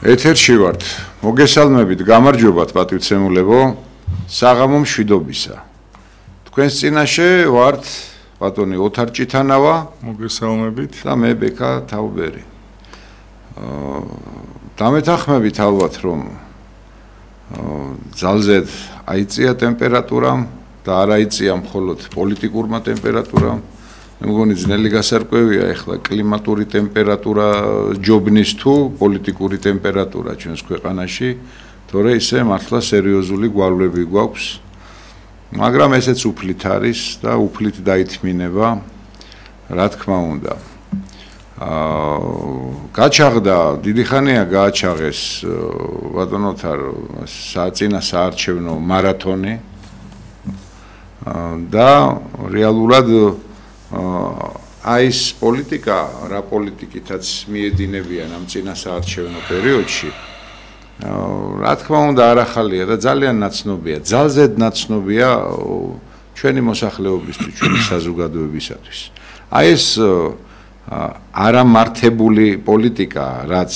ეთერში ვართ. მოგესალმებით, გამარჯობათ პატივცემულებო, საღამო მშვიდობისა. თქვენს წინაშე ვართ ბატონი ოთარ ჭითანავა, მოგესალმებით და მე ბექა თაუბერი. დამეთანხმებით ალბათ, რომ ძალზედ აიწია ტემპერატურამ და არ აიწია მხოლოდ პოლიტიკურმა ტემპერატურამ. მე მგონი ძნელი გასარკვევია ეხლა კლიმატური ტემპერატურა ჯობნის თუ პოლიტიკური ტემპერატურა ჩვენს ქვეყანაში, თორე ისე მართლა სერიოზული გვალვები გვაქვს. მაგრამ ესეც უფლით არის და უფლით დაითმინება, რა თქმა უნდა. გაჩაღდა, დიდი ხანია გააჩაღეს ბატონოთარ საწინა საარჩევნო მარათონი და რეალურად ეს პოლიტიკა, რა პოლიტიკითაც მიედინებიან ამ წინა საარჩევნო პერიოდში, რა თქმა უნდა არ ახალია და ძალიან ნაცნობია, ძალზედ ნაცნობია ჩვენი მოსახლეობისთვის, ჩვენი საზოგადოებისათვის. ეს არამართებული პოლიტიკა, რაც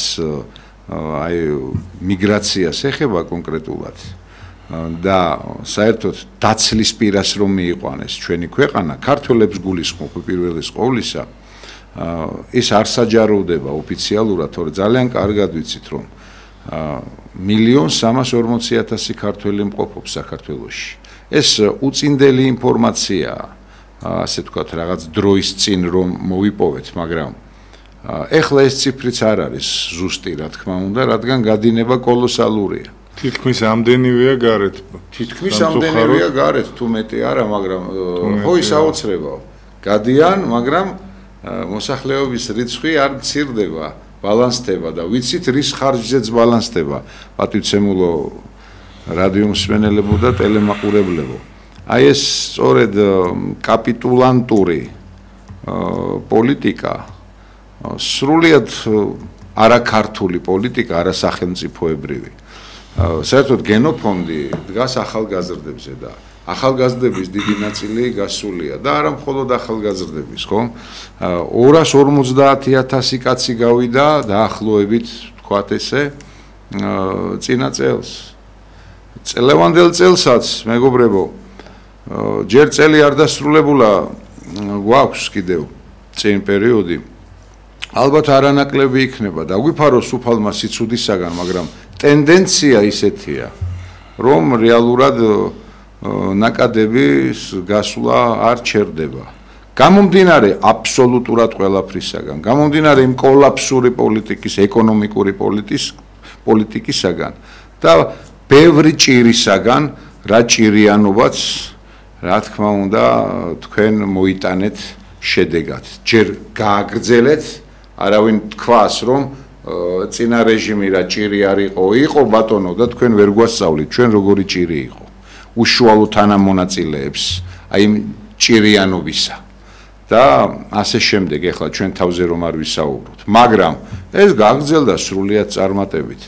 მიგრაციას ეხება კონკრეტულად და საერთოდ დაცლის პირას რომ მიიყვანეს ჩვენი ქვეყანა, ქართველებს გულისხმობ პირველის ყოვლისა, ის არ საჯაროვდება ოფიციალურად, თორე ძალიან კარგად ვიცით, რომ 1,340,000 ქართველი მყოფობს საქართველოში. ეს უწინდელი ინფორმაციაა, ასე ვთქვათ, რაღაც დროის წინ რომ მოვიპოვეთ, მაგრამ ეხლა ეს ციფრიც არ არის ზუსტი, რა თქმა უნდა, რადგან გადინება კოლოსალურია. თითქმის ამდენივეა გარეთ. თითქმის ამდენივეა გარეთ, თუ მეტი არა, მაგრამ ხო ის აუცრებაა. გადიან, მაგრამ მოსახლეობის რიცხვი არ მცირდება, ბალანსდება და ვიცით რის ხარჯზეც ბალანსდება, პატივცემულო რადიო მსმენელებო და ტელემაყურებლებო. ეს სწორედ კაპიტულანტური პოლიტიკა, სრულიად არაქართული პოლიტიკა, არასახელმწიფოებრივი. საერთოდ გენოფონდი დგას ახალგაზრდებზე და ახალგაზრდების დიდი ნაწილი გასულია და არა მხოლოდ ახალგაზრდების, ხო? 250,000 კაცი გავიდა დაახლოებით, თქვათ ესე, წინა წელს. წლევანდელ წელსაც, მეგობრებო, ჯერ წელი არ დასრულებულა გვაქვს კიდევ წინ პერიოდი. ალბათ არანაკლები იქნება და გვიფაროს უფალმა სიცუდისაგან, მაგრამ ტენდენცია ისეთია, რომ რეალურად ნაკადების გასვლა არ ჩერდება. გამომდინარე აბსოლუტურად ყველაფრისაგან, გამომდინარე იმ კოლაფსური პოლიტიკის, ეკონომიკური პოლიტიკისაგან და ბევრი ჭირისაგან, რა ჭირიანობაც, რა თქმა უნდა, თქვენ მოიტანეთ შედეგად. ჯერ გააგრძელეთ, არავინ თქვას, რომ წინა რეჟიმი რა ჭირი არ იყო ბატონო და თქვენ ვერ გვასწავლით, ჩვენ როგორი ჭირი იყო. უშუალო თანამონაწილეებს, აი ჭირიანობისა. და ასე შემდეგ, ეხლა ჩვენ თავზე რომ არ ვისაუბროთ. მაგრამ ეს გაგრძელდა სრულიად წარმატებით.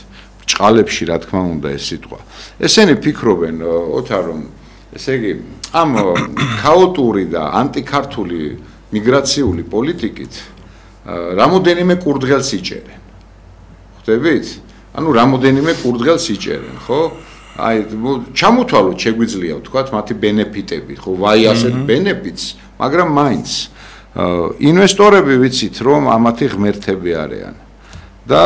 ჭყალებში, რა თქმა უნდა, ეს სიტყვა. ესენი ფიქრობენ, ოთარ, რომ ესე იგი, ამ ქაოტური და ანტიქართული მიგრაციული პოლიტიკით რამოდენიმე კურდღელს იჭერენ. ხვდებით? ანუ რამოდენიმე კურდღელს იჭერენ, ხო? აი, ჩამოთვალოთ შეგვიძლია ვთქვათ მათი ბენეფიტები, ხო? ვაი ასეთ ბენეფიტს, მაგრამ მაინც ინვესტორები ვიცით, რომ ამათი ღმერთები არიან. და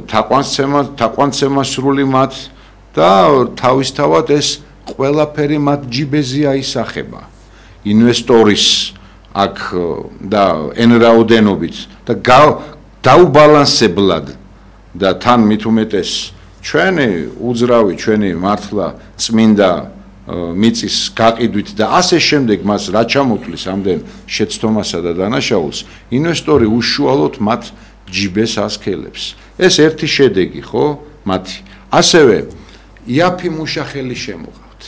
თაყვანცემა სრული მათ და თავისთავად ეს ყველაფერი მათ ჯიბეზე აისახება. ინვესტორის აქ და n რაოდენობით და დაუბალანსებლად და თან მით უმეტეს ჩვენი უძრავი, ჩვენი მართლა წმინდა მიწის გაყიდვით და ასე შემდეგ მას რა ჩამოთვლის ამდენ შეცდომასა და დანაშაულს, ინვესტორი უშუალოდ მათ ჯიბეს ასქელებს. ეს ერთი შედეგი, ხო, მათი. ასევე იაფი მუშახელი შემოყავთ.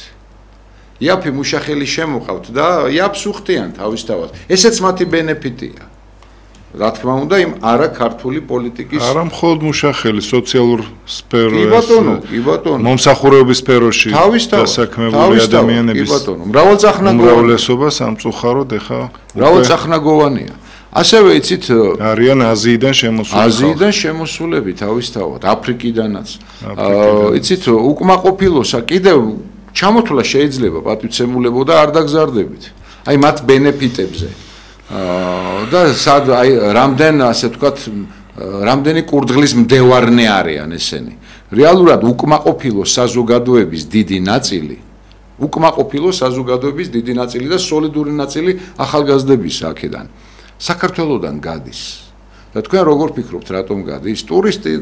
იაფი მუშახელი შემოყავთ და იაფს უხდიან თავისთავად. ესეც მათი ბენეფიტია. რა თქმა უნდა, იმ არაქართული პოლიტიკის არა მხოლოდ მუშახელი, სოციალურ სფეროში, კი ბატონო, მომსახურების სფეროში დასაქმებული ადამიანების კი ბატონო, მრავალწახნაგოვანია. უმრავლესობა სამწუხაროდ ეხა მრავალწახნაგოვანია. ასევე იცით არიან აზიიდან შემოსულები თავისთავად, აფრიკიდანაც. იცით, უკმაყოფილოსა კიდევ ჩამოთვლა შეიძლება პატივცემულებო და არ დაგზარდებით. აი მათ ბენეფიტებზე. და რამდენი კურდღლის მდევარნე არიან ესენი. რეალურად უკმაყოფილო საზოგადოების დიდი ნაწილი და სოლიდური ნაწილი ახალგაზრდების აქედან საქართველოსდან გადის. და თქვენ როგორ ფიქრობთ, რატომ გადის?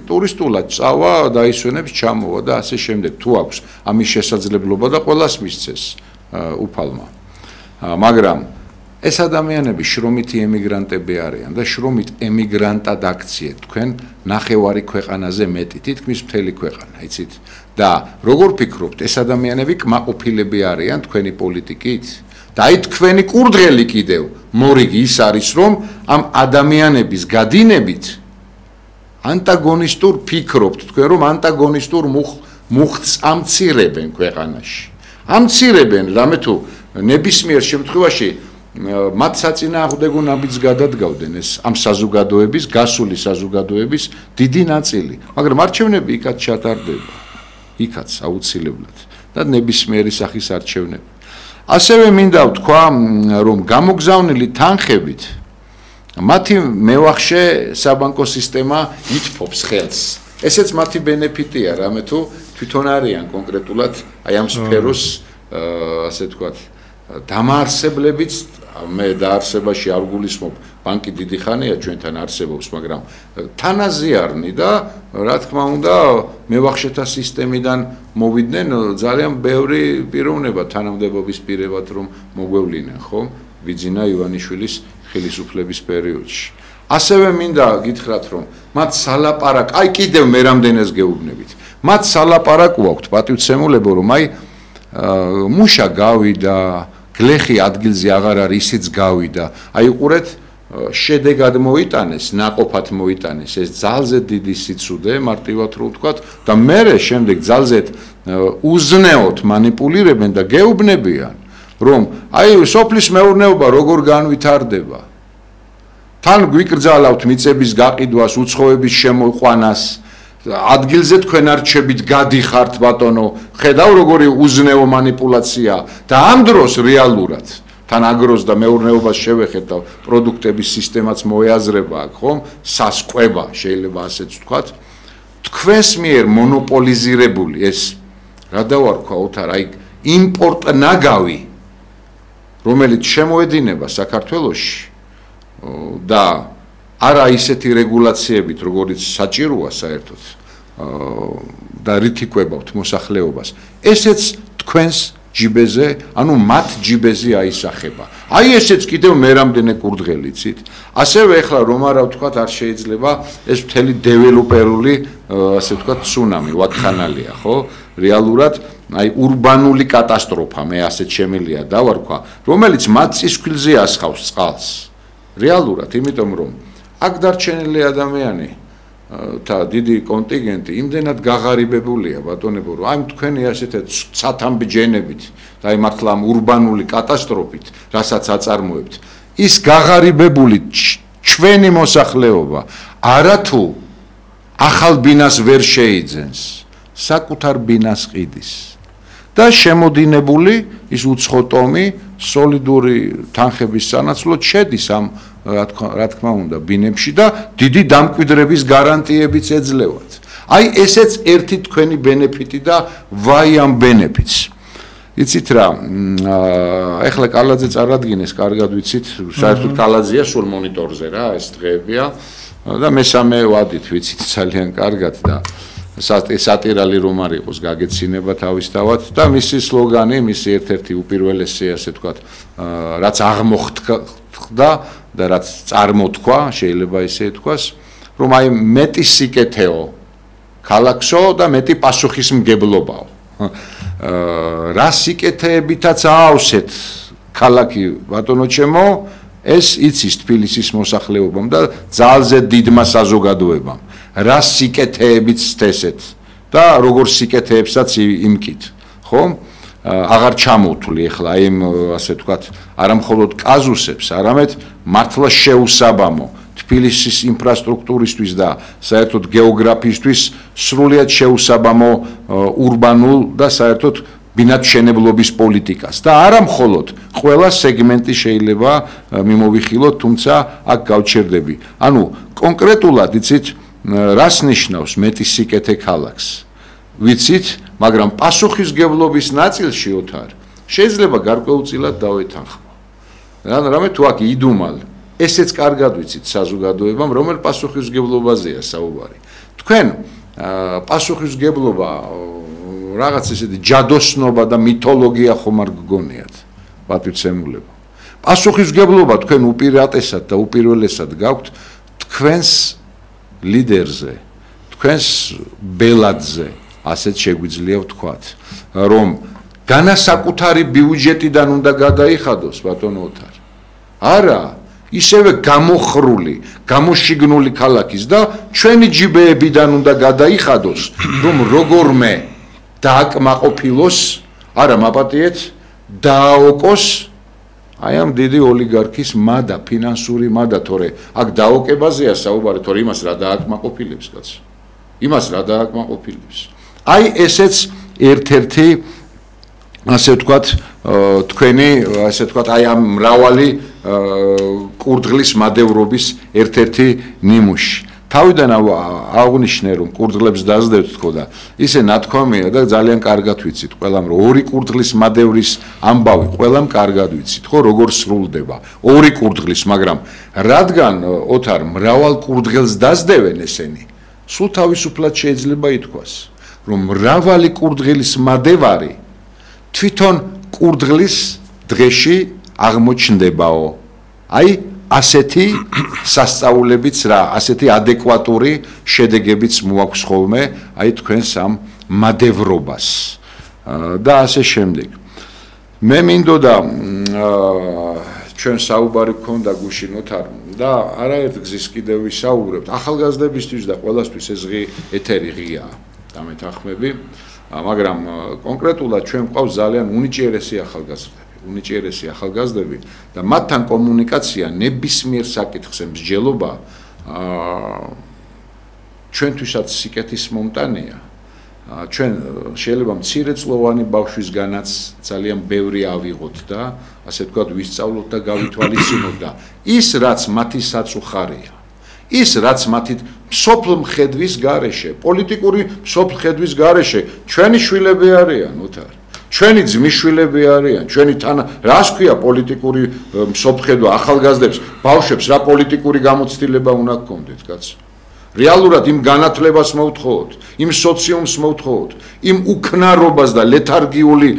ტურისტულად წავა, დაისვენებს, ჩამოვა და ასე შემდეგ. თუ აქვს ამის შესაძლებლობა და ყველას მისცეს უფალმა. მაგრამ ეს ადამიანები შრომითი ემიგრანტები არიან და შრომით ემიგრანტად აქციეთ თქვენ ნახევარი ქვეყანაზე მეტი, თითქმის მთელი ქვეყანა, იცით? და როგორ ფიქრობთ, ეს ადამიანები კმაყოფილები არიან თქვენი პოლიტიკით? და აი თქვენი კურდღელი კიდევ მორიგი ის არის, რომ ამ ადამიანების გადინებით ანტაგონისტურ ფიქრობთ თქვენ, რომ ანტაგონისტურ მუხტს ამცირებენ ქვეყანაში. ამცირებენ, რამე თუ ნებისმიერ შემთხვევაში მათ საწინააღმდეგო ნაბიჯს გადადგავდნენ ეს ამ საზოგადოების, გასული საზოგადოების დიდი ნაწილი. მაგრამ არჩევნები იქაც ჩატარდება. იქაც აუცილებლად და ნებისმიერი სახის არჩევნები. ასევე მინდა ვთქვა, რომ გამოგზავნილი თანხებით მათი მევახშე საბანკო სისტემა ითფობს ხელს. ესეც მათი ბენეფიტია, რამე თუ თვითონ არიან კონკრეტულად აი ამ სფეროს ასე ვთქვათ დამაარსებლებიც მე დაარსებაში არ გულისხმობ ბანკი დიდი ხანია ჩვენთან არსებობს, მაგრამ თანაზიარნი და რა თქმა უნდა მევახშეთა სისტემიდან მოვიდნენ ძალიან ბევრი პიროვნება თანამდებობის პირებად რომ მოგვევლინენ, ხო? ვიძინა ივანიშვილის ხელისუფლების პერიოდში. ასევე მინდა გითხრათ, რომ მათ სალაპარაკ, აი კიდევ მე რამდენს გეუბნებით. მათ სალაპარაკო აქვთ პატივცემულებო, რომ აი მუშა გავიდა გლეხი ადგილზე აღარ არის, ისიც გავიდა. აი უყურეთ, შედეგად მოიტანეს, ناقოფად მოიტანეს ეს ძალზე დიდი სიცუდე, მარტივად რო ვთქვათ, და მერე შემდეგ ძალზე უზნეოდ манипуლირებენ და გეუბნებიან, რომ აი სოფლის მეურნეობა როგორ განვითარდება. თან გვიკრძალავთ მიწების გაყიდვას, უცხოების შემოყვანას. ადგილზე თქვენ არჩებით გადიხართ ბატონო, ხედავ როგორი უზნეო манипуლაცია და ამ დროს რეალურად თან აგროს და მეურნეობას შევეხეთ და პროდუქტების სისტემაც მოეაზრება აქ, ხომ? სასკვება შეიძლება ასეც ვთქვათ. თქვენს მიერ მონოპოლიზირებული ეს რა დავარქვა ოთარ, აი იმპორტ-ნაგავი, რომელიც შემოედინება საქართველოში და არა ისეთი რეგულაციებით, როგორიც საჭიროა საერთოდ და რით იკვებავთ მოსახლეობას. ესეც თქვენს ჯიბეზე, ანუ მათ ჯიბეზე აისახება. აი ესეც კიდევ მე რამდენი კურდღელი იცით. ასევე ეხლა რომ არა ვთქვათ, არ შეიძლება ეს მთელი დეველოპერული ასე ვთქვათ ცუნამი, ვაკხანალია, ხო? რეალურად აი урბანული კატასტროფა მე ასეც შემიძლია დავარქვა, რომელიც მათ წისქვილზე ასხავს წყალს. რეალურად, იმიტომ რომ აქ დარჩენილი ადამიანი და დიდი კონტინგენტი იმდენად გაღარიბებულია ბატონებო, რომ აი თქვენი ასეთ ცათამბჯენებით და აი მართლა ამ урბანული კატასტროფით, რასაც აწარმოებთ, ის გაღარიბებული ჩვენი მოსახლეობა არათუ ახალ ბინას ვერ შეიძენს, საკუთარ ბინას ყიდის და შემოდინებული ის უცხო ტომი სოლიდური თანხების სანაცვლოდ შედის ამ რა თქმა უნდა ბინებში და დიდი დამკვიდრების გარანტიებიც ეძლევათ. აი ესეც ერთი თქვენი ბენეფიტი და ვაი ამ ბენეფიტს. იცით რა, ეხლა კალაძე წარადგინეს, კარგად ვიცით, საერთოდ კალაძეა სულ მონიტორზე რა, ეს დღეებია და მესამე ვადით ვიცით ძალიან კარგად და სატირალი რომ არ იყოს გაგეცინება თავისთავად და მისი სლოგანი, მისი ერთ-ერთი უპირველესი ასე ვთქვათ, რაც აღმოხდა და რაც წარმოთქვა, შეიძლება ისე ითქვას, რომ აი მეტი სიკეთეო ქალაქსო და მეტი პასუხისმგებლობაო. რა სიკეთეებითაც აავსეთ ქალაქი ბატონო ჩემო, ეს იცის თბილისის მოსახლეობამ და ძალზე დიდმა საზოგადოებამ. რა სიკეთეებიც თესეთ და როგორ სიკეთეებსაც იმკით, ხო? აღარ ჩამოვთვლი ახლა აი იმ ასე ვთქვათ არა მხოლოდ კაზუსებს, არამედ მართლა შეუსაბამო თბილისის ინფრასტრუქტურისთვის და საერთოდ გეოგრაფიისთვის სრულიად შეუსაბამო ურბანულ და საერთოდ ბინადმშენებლობის პოლიტიკას და არა მხოლოდ ყველა სეგმენტი შეიძლება მიმოვიხილოთ, თუმცა აქ გავჩერდები. ანუ კონკრეტულად იცით რას ნიშნავს მეტი სიკეთე ქალაქს? ვიცით, მაგრამ პასუხისმგებლობის ნაწილში ოთარ შეიძლება გარკვეულწილად დავეთანხმო. რამე თუ აქ იდუმალ, ესეც კარგად ვიცით საზოგადოებამ, რომელ პასუხისმგებლობაზეა საუბარი. თქვენ პასუხისმგებლობა რაღაც ესეთი ჯადოსნობა და მითოლოგია ხომ არ გგონიათ, პატივცემულებო. პასუხისმგებლობა თქვენ უპირატესად და უპირველესად გაქვთ თქვენს ლიდერზე, თქვენს ბელადზე, ასეც შეგვიძლია ვთქვათ, რომ განასაკუთარი ბიუჯეტიდან უნდა გადაიხადოს ბატონო ოთარ. არა, ისევე გამოხრული, გამოშიგნული ქალაქის და ჩვენი ჯიბეებიდან უნდა გადაიხადოს, რომ როგორმე დააკმაყოფილოს, არა მაპატიეთ, დააოკოს აი ამ დიდი ოლიგარქის მადა, ფინანსური მადა, თორე აქ დაოკებაზეა საუბარი, თორე იმას რა დააკმაყოფილებს კაც. იმას რა დააკმაყოფილებს. აი ესეც ერთ-ერთი ასე ვთქვათ, თქვენი ასე ვთქვათ, აი ამ მრავალი კურდღლის მადევრობის ერთ-ერთი ნიმუში. თავიდან აღნიშნე რომ კურდღლებს დაძდევთ თქო და ისე ნათქვამია და ძალიან კარგად ვიცით ყველამ რომ ორი კურდღლის მადევრის ამბავი ყველამ კარგად ვიცით ხო როგორ სრულდება ორი კურდღლის მაგრამ რადგან ოთარ მრავალ კურდღელს დაძდევენ ესენი სულ თავისუფლად შეიძლება ითქვას რომ მრავალი კურდღლის მადევარი თვითონ კურდღლის დღეში აღმოჩნდებაო აი ასეთი სასწაულებიც რა, ასეთი ადეკვატური შედეგებიც მოაქვს ხოლმე, აი თქვენს ამ მადევრობას და ასე შემდეგ. მე მინდოდა ჩვენ საუბარი გქონდა გუშინ ოთარ და არაერთ გზის კიდევ ვისაუბრებთ ახალგაზრდებისთვის და ყველასთვის ეს ეთერი ღია დამეთანხმები, მაგრამ კონკრეტულად ჩვენ გვყავს ძალიან უნიჭიერესი ახალგაზრდები და მათთან კომუნიკაცია ნებისმიერ საკითხზე მსჯელობა ჩვენთვისაც სიკეთის მომტანია ჩვენ შეიძლება მცირეწლოვანი ბავშვისგანაც ძალიან ბევრი ავიღოთ და ასე ვთქვათ ვისწავლოთ და გავითვალისწინოთ და ის რაც მათი საწუხარია ის რაც მათი სოფლმხედვის გარეშე პოლიტიკური სოფლმხედვის გარეშე ჩვენი შვილები არიან ოთარ ჩვენი ძმისშვილები არიან ჩვენი თან რას ქვია პოლიტიკური სოფლმხედვა ახალგაზრდებს ბავშვებს რა პოლიტიკური გამოცდილება უნდა გქონდეთ კაცო რეალურად იმ განათლებას მოვთხოვოთ იმ სოციუმს მოვთხოვოთ იმ უქნარობას და ლეთარგიული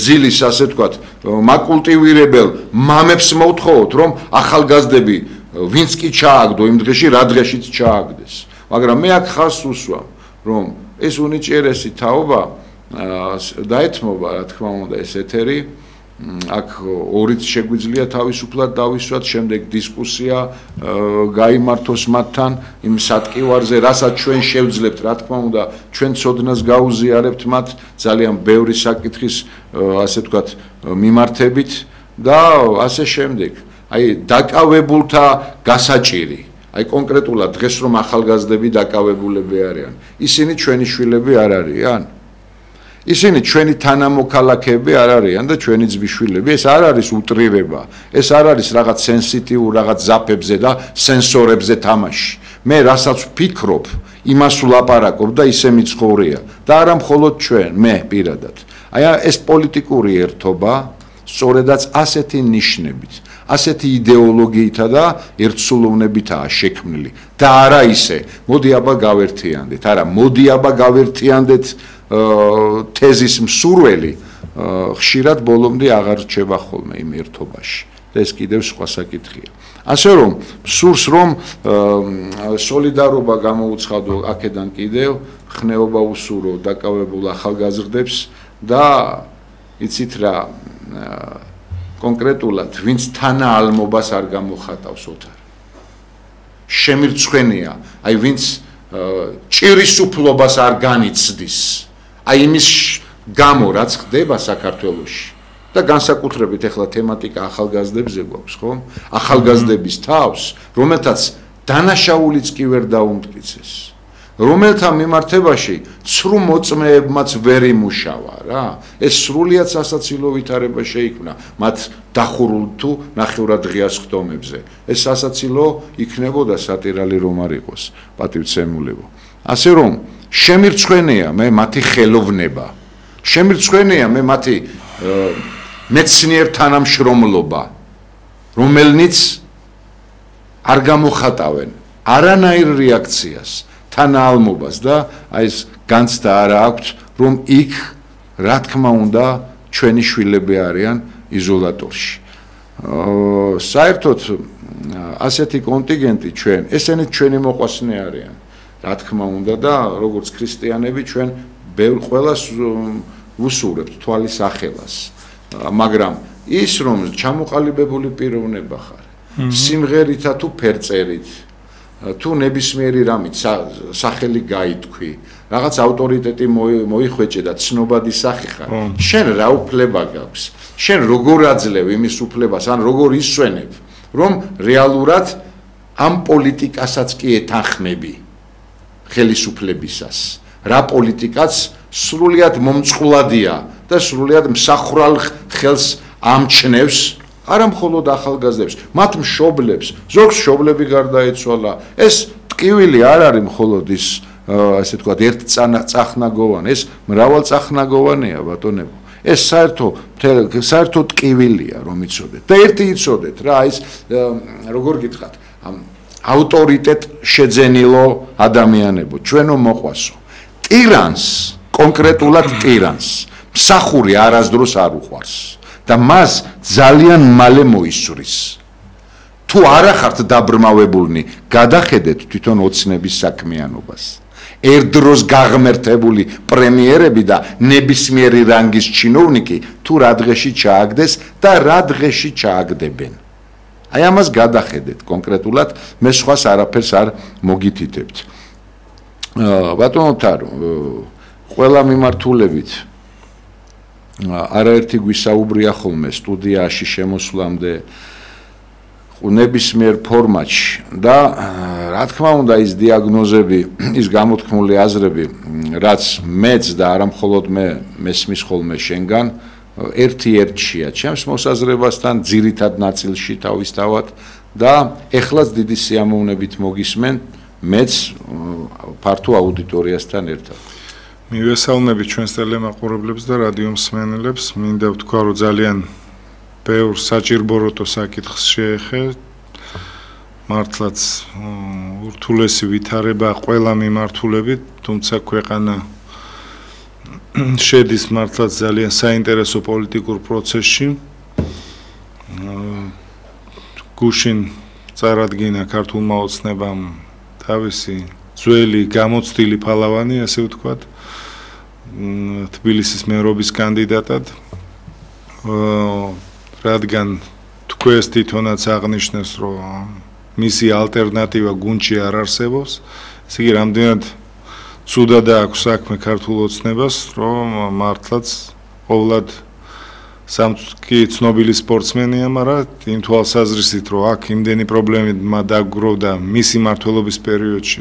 ძილის ასე ვთქვათ მაკულტივირებელ მამებს მოვთხოვოთ რომ ახალგაზრდები ვინც კი ჩააგდო იმ დღეში რა დღეშიც ჩააგდეს მაგრამ მე აქ ხარს უსვამ რომ ეს უნიჭიერესი თაობა დაეთმობა რა თქმა უნდა ეს ეთერი აქ ორიც შეგვიძლია თავისუფლად დავისვათ შემდეგ დისკუსია გაიმართოს მათთან იმ სატკივარზე რასაც ჩვენ შევძლებთ რა თქმა უნდა ჩვენ ცოდნას გაუზიარებთ მათ ძალიან ბევრი საკითხის ასე ვთქვათ მიმართებით და ასე შემდეგ აი დაკავებულთა გასაჭირი აი კონკრეტულად დღეს რომ ახალგაზრდები დაკავებულები არიან ისინი ჩვენი შვილები არ არიან ისინი ჩვენი თანამოქალაქეები არ არიან და ჩვენი ძმისშვილები ეს არ არის უტრირება ეს არ არის რაღაც სენსიტიურ რაღაც ზაფებზე და სენსორებზე თამაში მე რასაც ვფიქრობ იმას ვლაპარაკობ და ისე მიცხოვრია და არა მხოლოდ ჩვენ მე პირადად აი ეს პოლიტიკური ერთობა სწორედაც ასეთი ნიშნებით ასეთი იდეოლოგიითა და ერთსულოვნებითაა შექმნილი და არა ისე მოდი აბა გავერთიანდეთ არა მოდი აბა გავერთიანდეთ თეზის მსურველი ხშირად ბოლომდე აღარ რჩება ხოლმე იმ ერთობაში ეს კიდევ სხვა საკითხია ასე რომ სურს რომ სოლიდარობა გამოუცხადო აქედან კიდევ ხნეობა უსურო დაკავებულ ახალგაზრდებს და იცით რა კონკრეტულად ვინც თანაალმობას არ გამოხატავს ოთარ შემირცხვენია აი ვინც ჭირის უფლობას არ განიცდის აი იმის გამო რაც ხდება საქართველოში და განსაკუთრებით ახლა თემატიკა ახალგაზრდებზე გვაქვს, ხო? ახალგაზრდების თავს, რომელთაც დანაშაულიც კი ვერ დაუმტკიცეს. რომელთა მიმართებაში ცრუ მოწმეებმაც ვერ იმუშავა რა. ეს სრულიად სასაცილო ვითარება შეიქმნა მათ დახურულ თუ ნახევრად ღიას ხდომებზე. ეს სასაცილო იქნებოდა სატირალი რომ არ იყოს, პატივცემულებო. ასე რომ შემირცხვენია მე მათი ხელოვნება. შემირცხვენია მე მათი მეცნიერ თანამშრომლობა, რომელნიც არ გამოხატავენ არანაირ რეაქციას, თანაალმობას და აი ეს განცდა არა აქვთ, რომ იქ რა თქმა უნდა ჩვენი შვილები არიან იზოლატორში. საერთოდ ასეთი კონტინგენტი ჩვენ, ესენი ჩვენი მოყვასნე არიან. რა თქმა უნდა და როგორც ქრისტიანები ჩვენ ბევრ ყველას ვუსურებთ თვალის ახელას. მაგრამ ის რომ ჩამოყალიბებული პიროვნება ხარ, სიმღერითა თუ ფერწერით, თუ ნებისმიერი რამით სახელი გაითქვი, რაღაც ავტორიტეტი მოიხვეჭე და ცნობადი სახე ხარ, შენ რა უფლება გაქვს? შენ როგორ აძლევ იმის უფლებას, ან როგორ ისვენებ, რომ რეალურად ამ პოლიტიკასაც კი ეთანხმები ხელისუფლებისას. რა პოლიტიკაც სრულიად მომწყვლადია და სრულიად მსახურალ ხელს ამჩნევს არა მხოლოდ ახალგაზრდებს, მათ მშობლებს, ზოგს მშობლები გარდაეცვალა. ეს ტკივილი არ არის მხოლოდ ის ასე თქვა ერთწახნაგოვანი, ეს მრავალწახნაგოვანია ბატონებო. ეს საერთო ტკივილია რომ იცოდეთ. და ერთი იცოდეთ რა, ის როგორ გითხრათ, ავტორიტეტ შეძენილო ადამიანებო, ჩვენო მოყვასო. ტირანს, კონკრეტულად ტირანს, მსახური არასდროს არ უყვარს და მას ძალიან მალე მოისვრის. თუ არა ხართ დაბრმავებულნი, გადახედეთ თვითონ ოცნების საქმიანობას. ერთდროს გაღმერთებული პრემიერები და ნებისმიერი რანგის ჩინოვნიკი თუ რა დღეში ჩააგდეს და რა დღეში ჩააგდებენ. აი ამას გადახედეთ კონკრეტულად, მე სხვას არაფერს არ მოგითითებთ. ბატონო თარო, ყველა მიმართულებით არაერთი გვისაუბრია ხოლმე სტუდიაში შემოსვლამდე ნებისმიერ ფორმატში და რა თქმა უნდა ის დიაგნოზები, ის გამოთქმული აზრები, რაც მეც და არა მხოლოდ მე მესმის ხოლმე შენგან ერთ-ერთშია ჩემს მოსაზრებასთან ძირითად ნაწილში თავისთავად და ეხლაც დიდი სიამოვნებით მოგისმენ მეც ფართო აუდიტორიასთან ერთად. მივესალმებით ჩვენს ტელემაყურებლებს და რადიო მსმენელებს. მინდა ვთქვა, რომ ძალიან ბევრ საჭირბოროტო საკითხს შეეხეთ. მართლაც ურთულესი ვითარება ყველა მიმართულებით, თუმცა ქვეყანა შედის მართლაც ძალიან საინტერესო პოლიტიკურ პროცესში. გუშინ წარადგინა ქართულმა ოცნებამ თავისი ძველი გამოცდილი ფალავანი, ასე ვთქვათ, თბილისის მერობის კანდიდატად, რადგან თქვენს თვითონაც აღნიშნეს, რომ მისი ალტერნატივა გუნდში არ არსებობს, ესე იგი რამდენად ცუდად აქვს საქმე ქართულ ოცნებას, რომ მართლაც ყოვლად სამწუხაროდ ცნობილი სპორტსმენია, მაგრამ იმ თვალსაზრისით, რომ აქ იმდენი პრობლემა დაგროვდა მისი მმართველობის პერიოდში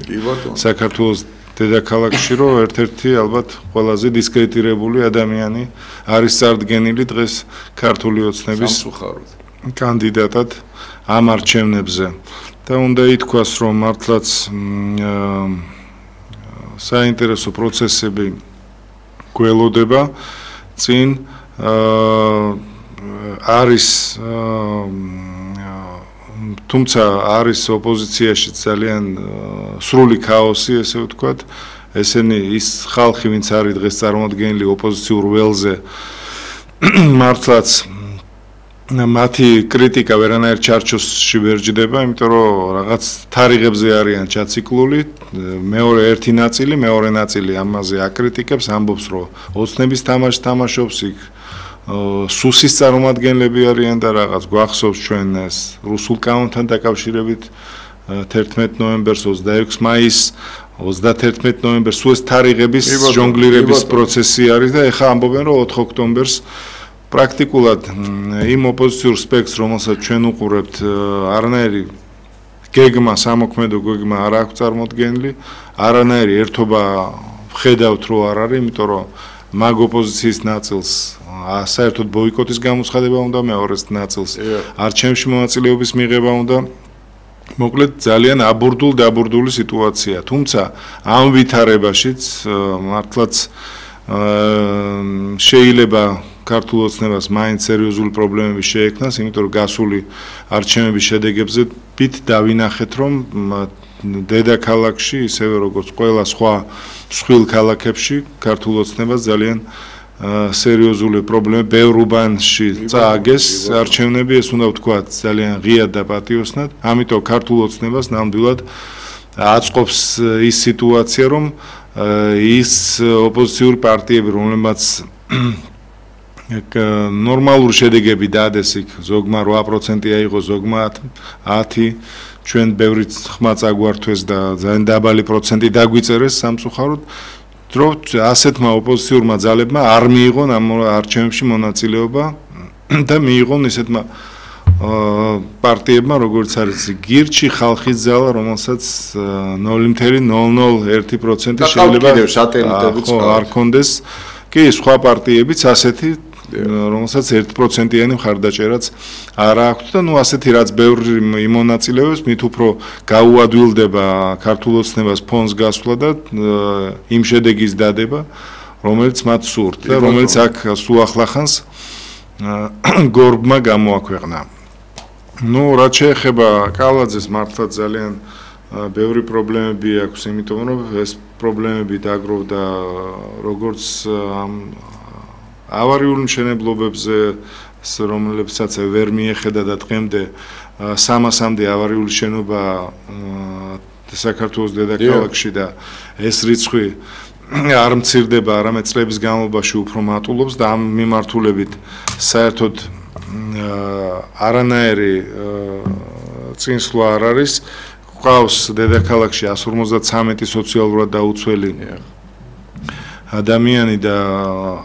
საქართველოს დედაქალაქში, რომ ერთ-ერთი ალბათ ყველაზე დისკრედიტირებული ადამიანი არის წარდგენილი დღეს ქართული ოცნების კანდიდატად ამ არჩევნებზე. და უნდა ითქვას, რომ მართლაც საინტერესო პროცესები გველოდება წინ არის თუმცა არის ოპოზიციაში ძალიან სრული ქაოსი, ესე ვთქვათ. ესენი ის ხალხი, ვინც არის დღეს წარმოადგენელი ოპოზიციურ ველზე, მართლაც მათი კრიტიკა ვერანაირ ჩარჩოში ვერ ჯდება, იმიტომ რომ რაღაც თარიღებზე არიან ჩაციკლული. ერთი ნაწილი ამაზე აკრიტიკებს, ამბობს, რომ ოცნების თამაშს თამაშობს იქ სუსის წარმომადგენლები არიან და რაღაც გვახსოვს ჩვენ ეს რუსულ კანონთან დაკავშირებით 11 ნოემბერს 26 მაისს 31 ნოემბერს სულ ეს თარიღების ჟონგლირების პროცესი არის და ეხლა ამბობენ რომ 4 ოქტომბერს პრაქტიკულად იმ ოპოზიციურ სპექტრს რომელსაც ჩვენ უყურებთ არანაირი გეგმა სამოქმედო გეგმა არ აქვს წარმოდგენილი არანაირი ერთობა ხედავთ რომ არ არის იმიტომ რომ მაგ ოპოზიციის ნაწილს საერთოდ ბოიკოტის გამოცხადება უნდა მეორეს ნაწილს არჩევნებში მონაწილეობის მიღება უნდა მოკლედ ძალიან აბურდული სიტუაცია თუმცა ამ ვითარებაშიც მართლაც შეიძლება ქართულ ოცნებას მაინც სერიოზული პრობლემები შეექმნას იმიტომ რომ გასული არჩევნების შედეგებზე ვით დავინახეთ რომ დედაქალაქში ისევე როგორც ყველა სხვა მსხვილ ქალაქებში ქართულ ოცნებას ძალიან სერიოზული პრობლემები ბევრ უბანში წააგეს არჩევნები ეს უნდა ვთქვათ ძალიან ღიად და პატიოსნად ამიტომ ქართულ ოცნებას ნამდვილად აწყობს ის სიტუაცია რომ ის ოპოზიციური პარტიები რომლებმაც ნორმალური შედეგები დადეს იქ ზოგმა 8% აიღო ზოგმა 10 ჩვენ ბევრი ხმა წაგვართვეს და ძალიან დაბალი პროცენტი დაგვიწერეს სამწუხაროდ რომ ასეთმა ოპოზიციურმა ძალებმა არ მიიღონ ამ არჩევნებში მონაწილეობა და მიიღონ ისეთმა პარტიებმა როგორც არის გირჩი ხალხის ძალა რომელსაც 0.001% შეიძლება სატელიტებიც არ კონდეს კი სხვა პარტიებიც ასეთი რომელსაც 1%-იანი მხარდაჭერაც არ აქვს და ნუ ასეთი რაც ბევრი იმონაწილეებს მით უფრო გაუადვილდება ქართულ ოცნებას ფონს გასვლა და იმ შედეგის დადება რომელიც მათ სურთ და რომელიც აქ სულ ახლახანს გორბმა გამოაქვეყნა ნუ რაც შეეხება კალაძეს მართლა ძალიან ბევრი პრობლემები აქვს იმიტომ რომ ეს პრობლემები დაგროვდა როგორც ავარიული მშენებლობებზე რომლებსაც ვერ მიეხედა და დღემდე 300-მდე ავარიული შენობა საქართველოს დედაქალაქში და ეს რიცხვი არ მცირდება არამედ წლების განმავლობაში უფრო მატულობს და ამ მიმართულებით საერთოდ არანაირი წინსვლა არ არის ყავს დედაქალაქში 153 სოციალურად დაუცველი ადამიანი და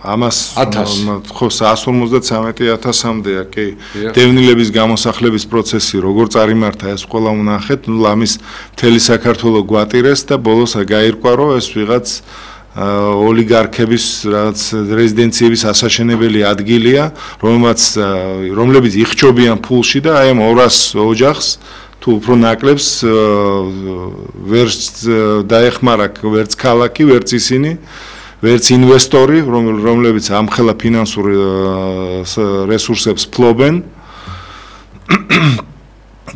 ამას ხო 153,000-მდეა კი დევნილების გამოსახლების პროცესი როგორ წარიმართა ეს ყველა უნახეთ ნუ ლამის მთელი საქართველო გვატირეს და ბოლოს გაირკვა რომ ეს ვიღაც ოლიგარქების რაც რეზიდენციების ასაშენებელი ადგილია რომლებიც იხჭობიან ფულში და აი ამ 200 ოჯახს თუ უფრო ნაკლებს ვერც დაეხმარა ვერც ქალაქი ვერც ისინი ვერც ინვესტორი რომლებიც ამხელა ფინანსურ რესურსებს ფლობენ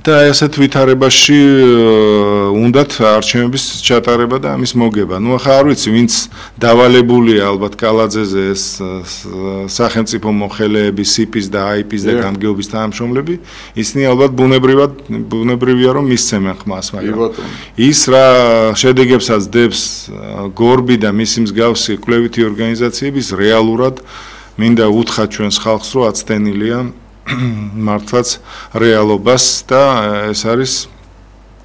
და ესეთ ვითარებაში უნდათ არჩევნების ჩატარება და ამის მოგება. ნუ ახლა არ ვიცი ვინც დავალებულია ალბათ კალაძეზე ეს სახელმწიფო მოხელეები, სიპის და აიპის და გამგეობის თანამშრომლები, ისინი ალბათ ბუნებრივია რომ მისცემენ ხმას, მაგრამ ის რა შედეგებსაც დებს გორბი და მისი მსგავსი კვლევითი ორგანიზაციების რეალურად მინდა უთხრა ჩვენს ხალხს რომ აცდენილია მართლაც რეალობას და ეს არის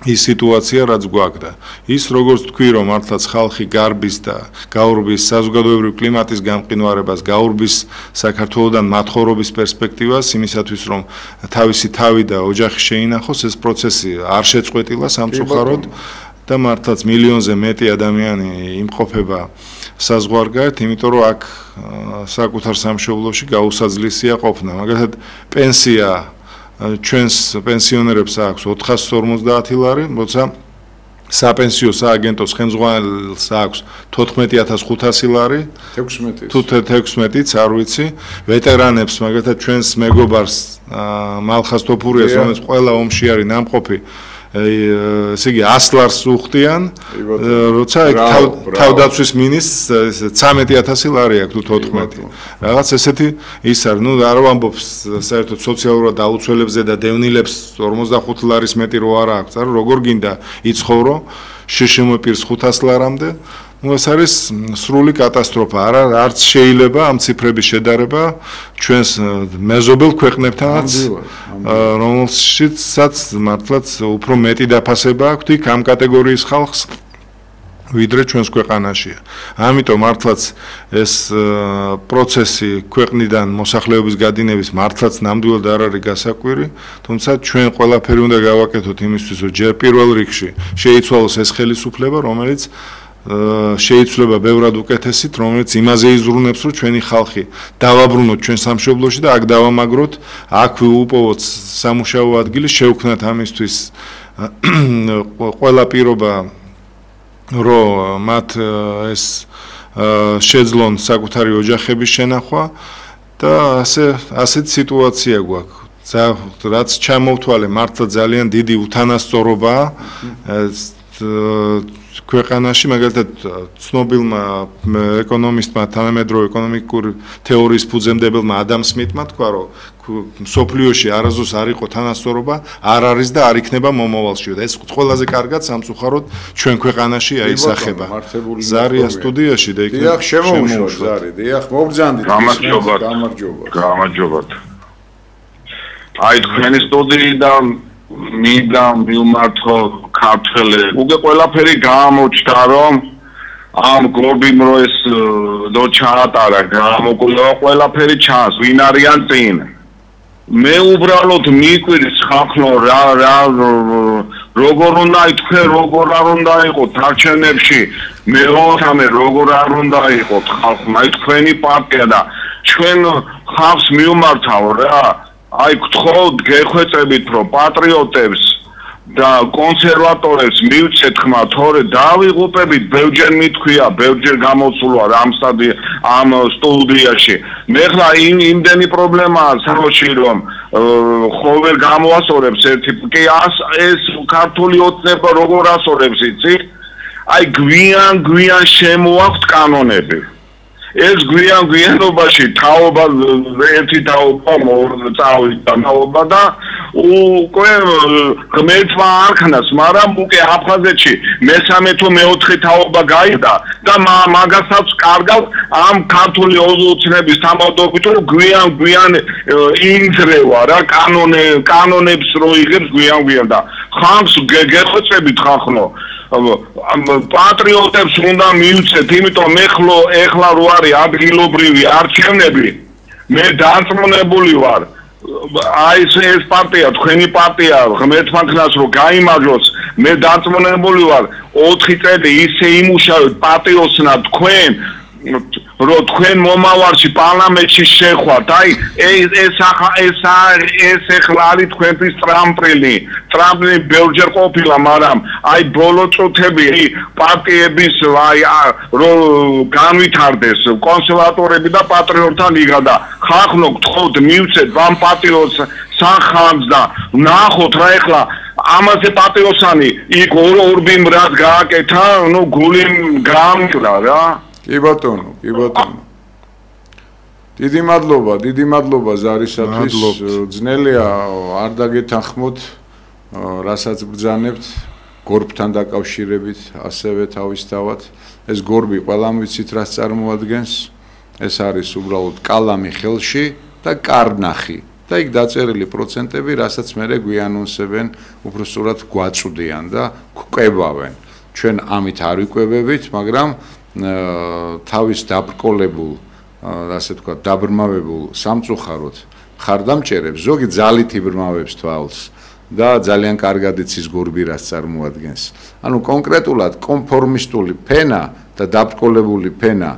ის სიტუაცია რაც გვაქვს. ის როგორც თქვი რომ მართლაც ხალხი გარბის და გაურბის საზოგადოებრივი კლიმატის გამყინვარებას, გაურბის საქართველოსთან მათხოვრობის პერსპექტივას იმისათვის რომ თავისი თავი და ოჯახი შეინახოს ეს პროცესი არ შეწყვეტილა სამწუხაროდ და მართლაც მილიონზე მეტი ადამიანი იმყოფება საზღვარგარეთ, იმიტომ რომ აქ საკუთარ სამშობლოში გაუსაძლისია ყოფნა. მაგალითად, პენსია ჩვენს პენსიონერებს აქვს 450 ლარი, როცა საპენსიო სააგენტოს ხელმძღვანელს აქვს 14500 ლარი, 16 თუ 16-იც არ ვიცი. ვეტერანებს, მაგალითად ჩვენს მეგობარს მალხას თოფურიას, რომელიც ყველა ომში არის ნამყოფი ესე იგი 100 ლარს უხდიან, როცა თავდაცვის მინისტრს 13000 ლარი აქვს თუ 14. რაღაც ესეთი ის არის, ნუ არ ვამბობს საერთოდ სოციალურად დაუცველებზე და დევნილებს 45 ლარის მეტი რო არ აქვს, არა როგორ გინდა იცხოვრო შშმ პირს 500 ლარამდე. ნუ ეს არის სრული კატასტროფა, არც შეიძლება ამ ციფრების შედარება ჩვენს მეზობელ ქვეყნებთანაც, რომელშიც მართლაც უფრო მეტი დაფასება აქვს იქ ამ კატეგორიის ხალხს, ვიდრე ჩვენს ქვეყანაშია. ამიტომ მართლაც ეს პროცესი ქვეყნიდან მოსახლეობის გადინების მართლაც ნამდვილად არ არის გასაკვირი, თუმცა ჩვენ ყველაფერი უნდა გავაკეთოთ იმისთვის, რომ ჯერ პირველ რიგში შეიცვალოს ეს ხელისუფლება, რომელიც შეიცვლება ბევრად უკეთესით, რომელიც იმაზე იზრუნებს, რომ ჩვენი ხალხი დავაბრუნოთ ჩვენ სამშობლოში და აქ დავამაგროთ, აქ ვუპოვოთ სამუშაო ადგილი, შევქმნათ ამისთვის ყველა პირობა, რომ მათ ეს შეძლონ საკუთარი ოჯახების შენახვა და ასეთ სიტუაცია გვაქვს. რაც ჩამოვთვალე მართლა ძალიან დიდი უთანასწორობაა ქვეყანაში, მაგალითად ცნობილმა ეკონომისტმა, თანამედროვე ეკონომიკური თეორიის ფუძემდებელმა ადამ სმითმა თქვა, რომ მსოფლიოში არასდროს არ იყო თანასწორობა, არ არის და არ იქნება მომავალში. და ეს ყველაზე კარგად სამწუხაროდ ჩვენ ქვეყანაში აისახება. ზარია სტუდიაში და იქნება. დიახ, შემოუშვათ ზარი, დიახ, მოგბრძანდით. გამარჯობათ. აი თქვენი სტუდიიდან მინდა მივმართო ქართველებს. უკვე ყველაფერი გამოჩნდა, რომ ამ გლობიმ რო ეს დო ჩაატარა, გამოკვლევა ყველაფერი ჩანს, ვინ არიან წინ. მე უბრალოდ მიკვირს ხალხო როგორ უნდა ითქვენ, როგორ არ უნდა იყოთ არჩევნებში, მე როგორ არ უნდა იყოთ ხალხმა, თქვენი პარტია და ჩვენ ხალხს მივმართავ რა. აი გთხოვთ გეხვეწებით, რომ პატრიოტებს და კონსერვატორებს მივცეთ ხმა, თორე დავიღუპებით, ბევრჯერ მithქვია, ბევრჯერ გამოსულა ამ სტუდიაში. მე ხლა იმდენი პრობლემაა საროში, რომ ხოვერ გამოასწორებს ერთი კი ეს ქართული ოცნება როგორ ასწორებს იცი? აი გვიან შემოაქვთ კანონები. ეს გვიანობაში თაობა ერთი თაობა წავიდა თაობა და უკვე ღმერთმა არქნას, მაგრამ უკვე აფხაზეთში მესამე თუ მეოთხე თაობა გაიდა და მაგასაც კარგავ ამ ქართული ოცნების თამადობით, რომ გვიან ინძრევა რა კანონებს რო იღებს გვიან და ხალხს გეხვეწებით ხალხო. პატრიოტებს უნდა მივცეთ, იმიტომ ეხლა რო არის ადგილობრივი არჩევნები, მე დარწმუნებული ვარ, აი ეს პარტია, თქვენი პარტია, ღმერთმა ქნას რომ გაიმაგროს, მე დარწმუნებული ვარ, 4 წელი ისე იმუშავეთ პატიოსნად თქვენ, რომ თქვენ მომავალში პარლამენტში შეხვათ. აი ეს ეხლა არის თქვენთვის ტრამპლინი ბევრჯერ ყოფილა, მაგრამ აი ბოლო წუთები პარტიების რომ განვითარდეს კონსერვატორები და პატრიოტთა ლიგა და ხალხო გთხოვთ მივცეთ ამ პატიოს სახალხს და ნახოთ რა ეხლა ამაზე პატიოსანი იქ ორბიმ რაც გააკეთა, ნუ გული გამკრა რა. კი ბატონო. დიდი მადლობა ზარისათვის. ძნელია არ დაგეთანხმოთ, რასაც ბრძანებთ გორბთან დაკავშირებით, ასევე თავისთავად. ეს გორბი ყველამ ვიცით რას წარმოადგენს. ეს არის უბრალოდ კალამი ხელში და კარნახი. და იქ დაწერილი პროცენტები, რასაც მერე გვიანონსებენ, უბრალოდ გვაწვდიან და გვკვებავენ. ჩვენ ამით არ ვიკვებებით, მაგრამ თავის დაბრკოლებულ, ასე ვთქვათ, დაბრმავებულ სამწუხაროდ ხარდამჭერებს, ზოგი ძალით იბრმავებს თვალს და ძალიან კარგად იცის გორბი რას წარმოადგენს. ანუ კონკრეტულად კონფორმისტული ფენა და დაბრკოლებული ფენა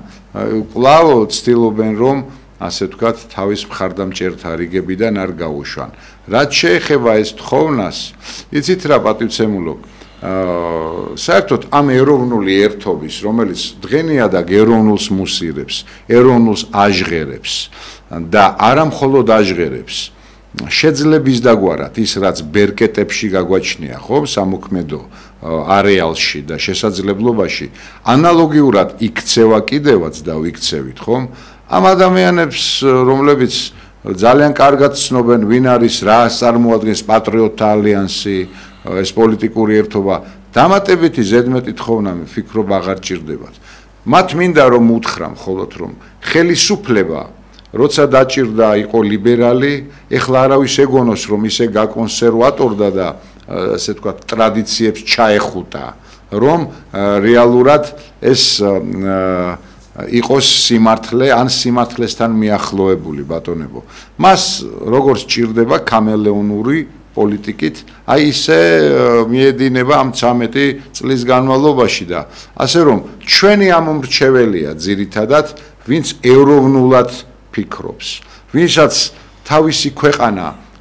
კვლავ ცდილობენ რომ ასე ვთქვათ, თავის მხარდამჭერთა რიგებიდან არ გაუშვან. რაც შეეხება ეს თხოვნას, იცით რა პატივცემულო, საერთოდ ამ ეროვნული ერთობის, რომელიც დღენიადაგ ეროვნულს მუსირებს, ეროვნულს აჟღერებს და არა მხოლოდ აჟღერებს, შეძლების დაგვარად ის რაც ბერკეტებში გაგვაჩნია, ხო, სამოქმედო არეალში და შესაძლებლობაში, ანალოგიურად იქცევა კიდევაც და ვიქცევით, ხო? ამ ადამიანებს, რომლებიც ძალიან კარგად ცნობენ, ვინ არის, რა წარმოადგენს პატრიოტთა ალიანსი, ეს პოლიტიკური ერთობა, დამატებითი ზედმეტი თხოვნა ვფიქრობ აღარ ჭირდებათ. მათ მინდა რომ უთხრა მხოლოდ რომ ხელისუფლება, როცა დაჭირდა იყო ლიბერალი, ეხლა არავის ეგონოს რომ ისე გაკონსერვატორდა და ასე ვთქვათ, ტრადიციებს ჩაეხუტა, რომ რეალურად ეს იყოს სიმართლე ან სიმართლესთან მიახლოებული ბატონებო. მას როგორც ჭირდება კამელეონური პოლიტიკით, აი ისე მიედინება ამ 13 წლის განმავლობაში და ასე რომ ჩვენი ამომრჩეველია ძირითადად, ვინც ევროვნულად ფიქრობს, ვინცაც თავისი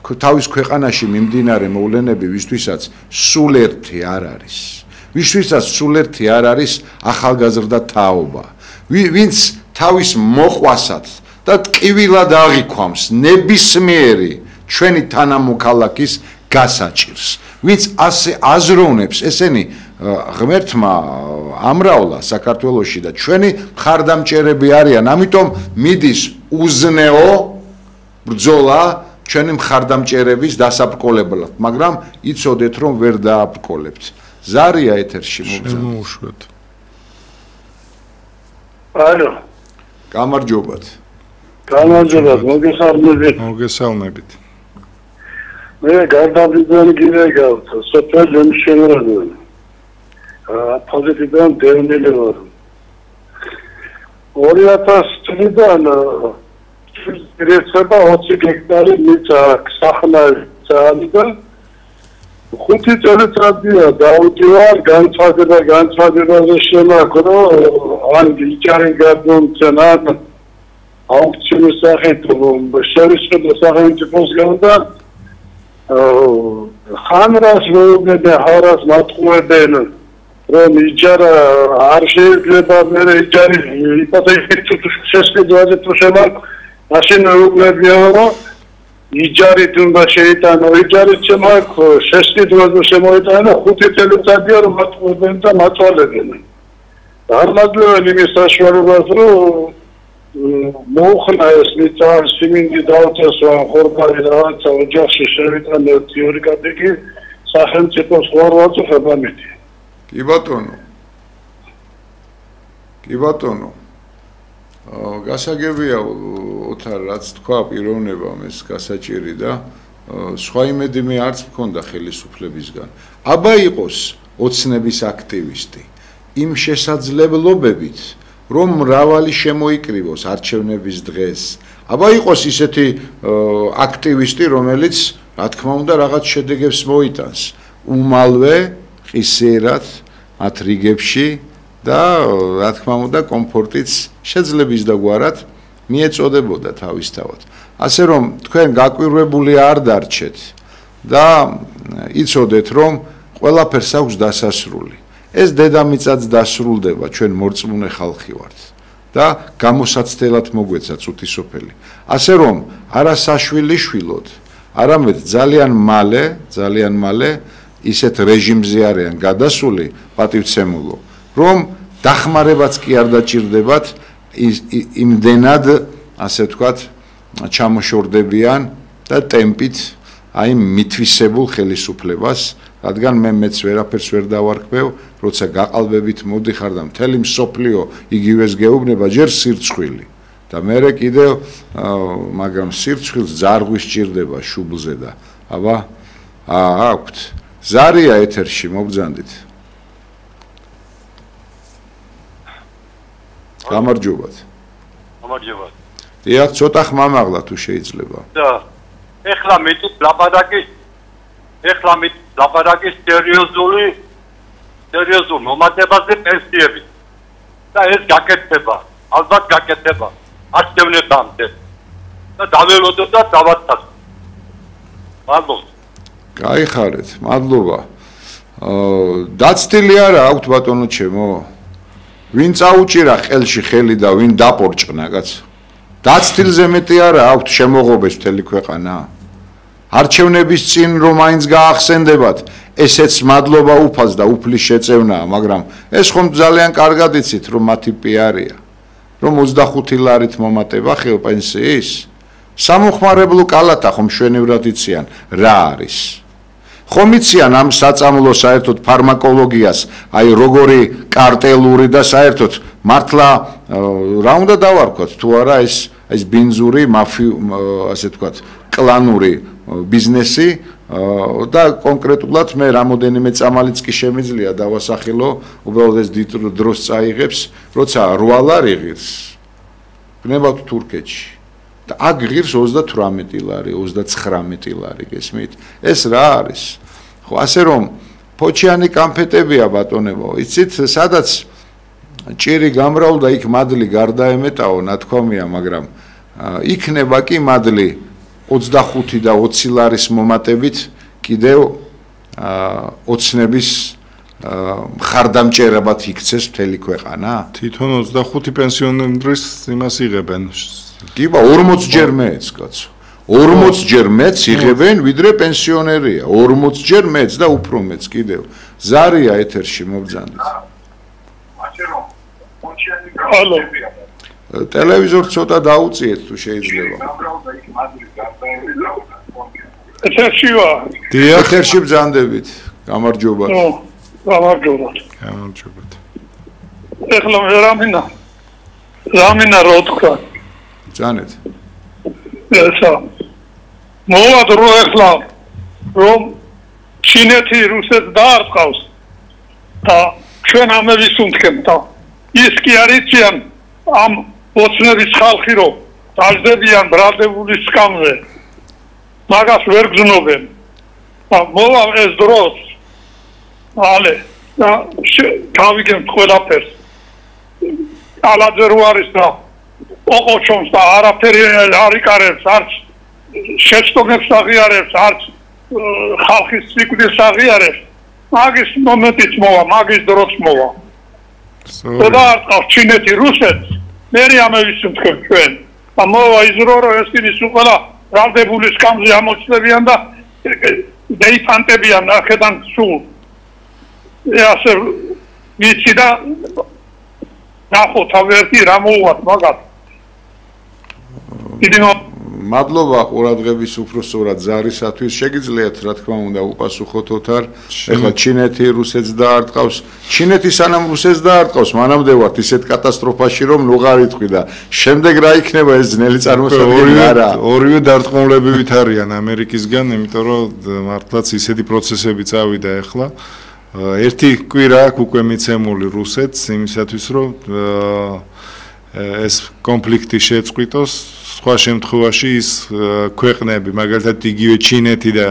თავის ქვეყანაში მიმდინარე მოვლენები, ვისთვისაც სულ ერთი არ არის. ვისთვისაც სულ ერთი არ არის ახალგაზრდა თაობა. ვინც თავის მოყვასად და ტკივილად აღიქვამს ნებისმიერი ჩვენი თანამოქალაქის გასაჭირს. ვინც ასე აზროვნებს, ესენი ღმერთმა ამრავლა საქართველოში და ჩვენი მხარდამჭერები არიან, ამიტომ მიდის უზნეო ბრძოლა ჩვენი მხარდამჭერების დასაბრკოლებლად, მაგრამ იცოდეთ რომ ვერ დააბრკოლებთ. ზარია ეთერში მოგზაურობთ. ალო. გამარჯობათ. გამარჯობათ, მოგესალმებით. მე გარდაბიძანი გინეგავთ, სოციალურ შემოქმედებით. პოზიტივიდან დევნილი ვარ. 2000 წლიდან რიცხვება 20 ჰექტარი მიწა სახნავი და 5 წელიწადია დაუჭირა განცხადებაზე შემაქრო ან იჭარი გადმოცემა აუქციონის სახით შევისწრებო სახელმწიფოსგან და ხანრას მოუგებდა ჰარას მატყუებენ რომ იჯარა არ შეიძლება მე იჯარი იპოთეკით შესყიდვაზე თუ შემაქ მაშინ უგლებია რომ იჯარით უნდა შეიტანო იჯარით შემაქ შესყიდვაზე შემოიტანო 5 წელიწადია რომ მატყუებენ და მაწვალებენ არ მაძლევენ იმის საშუალებას რომ მოუხნა ეს მიწა სიმინდი დაუწესო ხორბალი რაღაცა ოჯახში შევიტანო თეორიკად იგი სახელმწიფოს ხორვატი ხებამეთი კი ბატონო გასაგებია ოთარ რაც თქვა პიროვნებამ ეს გასაჭირი და სხვა იმედი მე არც მქონდა ხელისუფლებისგან აბა იყოს ოცნების აქტივისტი იმ შესაძლებლობებით რომ მრავალი შემოიკრივოს არჩევნების დღეს აბა იყოს ისეთი აქტივისტი რომელიც რა თქმა უნდა რაღაც შედეგებს მოიტანს უმალვე ყისერად მათ რიგებში და რა თქმა უნდა კომფორტიც შეძლების და გვარად მიეწოდებოდა თავისთავად. ასე რომ თქვენ გაკვირვებული არ დარჩეთ და იცოდეთ რომ ყველაფერს აქვს დასასრული. ეს დედამიწაც დასრულდება, ჩვენ მორწმუნე ხალხი ვართ და გამოსაცდელად მოგვეცა წუთი სოფელი. ასე რომ არა საშვილიშვილოდ, არამედ ძალიან მალე ისეთ რეჟიმზე არიან გადასული პატივცემულო, რომ დახმარებაც კი არ დაჭირდებათ იმდენად, ასე ვთქვათ, ჩამოშორდებიან და ტემპით აი მითვისებულ ხელისუფლებას, რადგან მეც ვერაფერს ვერ დავარქმევ, როცა გაყალბებით მოდიხარ და მთელი მსოფლიო იგივეს გეუბნება, ჯერ სირცხვილი და მერე კიდევ მაგრამ სირცხვილს ძარღვი სჭირდება შუბლზე და აბა აქვთ ზარია ეთერში მოგძანდით გამარჯობათ დიახ ცოტა ხმამაღლა თუ შეიძლება და ეხლა მეტი ლაპარაკის სერიოზულ მომატებაზე პენსიები და ეს გაკეთდება ალბათ გაკეთდება არჩევნებამდე და დაველოდოთ და დავაცდოთ მადლობა გაიხარეთ მადლობა დაცდილი არა აქვთ ბატონო ჩემო ვინ წაუჭირა ხელში ხელი და ვინ დაპორჭნა კაც დაცდილზე მეტი არა აქვთ შემოღობეს მთელი ქვეყანა არჩევნების წინ რომ აინც გაახსენდებათ ესეც მადლობა უფალს და უფლის შეწევნაა მაგრამ ეს ხომ ძალიან კარგად იცით რომ მათი პიარია რომ 25 ლარით მომატება ხელ პენსიის სამოხმარებლო კალათა ხომ შვენივრად იციან რა არის ხომ იციან ამ საწამლო საერთოდ ფარმაკოლოგიას აი როგორი კარტელური და საერთოდ მართლა რა უნდა დავარქვათ თუ არა ეს ბინზური ასე ვთქვათ კლანური ბიზნესი და კონკრეტულად მე რამოდენიმე წამალიც კი შემიძლია დავასახელო, უბრალოდ ეს დიდ დროს წაიღებს, როცა 8 ლარი ღირს გნებავთ თურქეთში და აქ ღირს 38 ლარი, 39 ლარი, გესმით? ეს რა არის? ხო, ასე რომ ფოჩიანი კამფეტებია ბატონებო, იცით, სადაც ჭირი გამრავლდა, იქ მადლი გარდაემეტაო, ნათქვამია, მაგრამ იქნება კი მადლი 25 და 20 ლარის მომატებით კიდევ ოცნების ხარდამჭერებად იქცეს მთელი ქვეყანა? თვითონ 25 პენსიონერის იმას იღებენ. კიბა 40 ჯერ მეც, კაცო. 40 ჯერ მეც იღებენ, ვიდრე პენსიონერია. 40 ჯერ მეც და უფრო მეც კიდევ. ზარია ეთერში მობძანდით. ალო. ტელევიზორს ცოტა დაუწიეთ თუ შეიძლება. ეთერში ვარ. დიახ, ეთერში ბრძანდებით. გამარჯობა. გამარჯობა. გამარჯობათ. ეხლა რამინა რო თქვა. ბრძანეთ. ესა. მოვად რო ეხლა რომ ჩინეთი რუსეთს დაარტყავს და ჩვენ ამების უნდქემთ და ის კი არიციან ამ ოცნების ხალხი რო დაждებიან ბრალდებული სკამზე მაგას ვერ გზნობენ და მოვა ეს დროს ალე და გავიგებთ ყველაფერს ალაძე რო არის და ოყოჩონს და არაფერი არ იკარებს არც შეცდომებს აღიარებს არც ხალხის სიკვდილს აღიარებს მაგის მომენტიც მოვა მაგის დროს მოვა და არყავს ჩინეთი რუსეთს მერი ამების თქვენ ჩვენ და მოვა იზრო რომ ეს ის უყალა ბრალდებული სკამზე ამოწლებიან და დეიფანტებიან ახედან სულ ასე ვიცი და ნახოთ ავერტი რა მოვათ მაგათ მადლობა ყურადღების უფროსწორად ზარისათვის შეგიძლიათ რა თქმა უნდა უპასუხოთ ოთარ ეხლა ჩინეთი რუსეთს დაარტყავს ჩინეთი სანამ რუსეთს დაარტყავს მანამდე ვართ ისეთ კატასტროფაში რომ ნუღარ იტყვი და შემდეგ რა იქნება ეს ძნელი წარმოსადგენელი არა ორივე დარტყმულებივით არიან ამერიკისგან იმიტომ რომ მართლაც ისეთი პროცესები წავიდა ეხლა ერთი კვირა აქვს უკვე მიცემული რუსეთს იმისათვის რომ ეს კონფლიქტი შეწყვიტოს სხვა შემთხვევაში ის ქვეყნები მაგალითად იგივე ჩინეთი და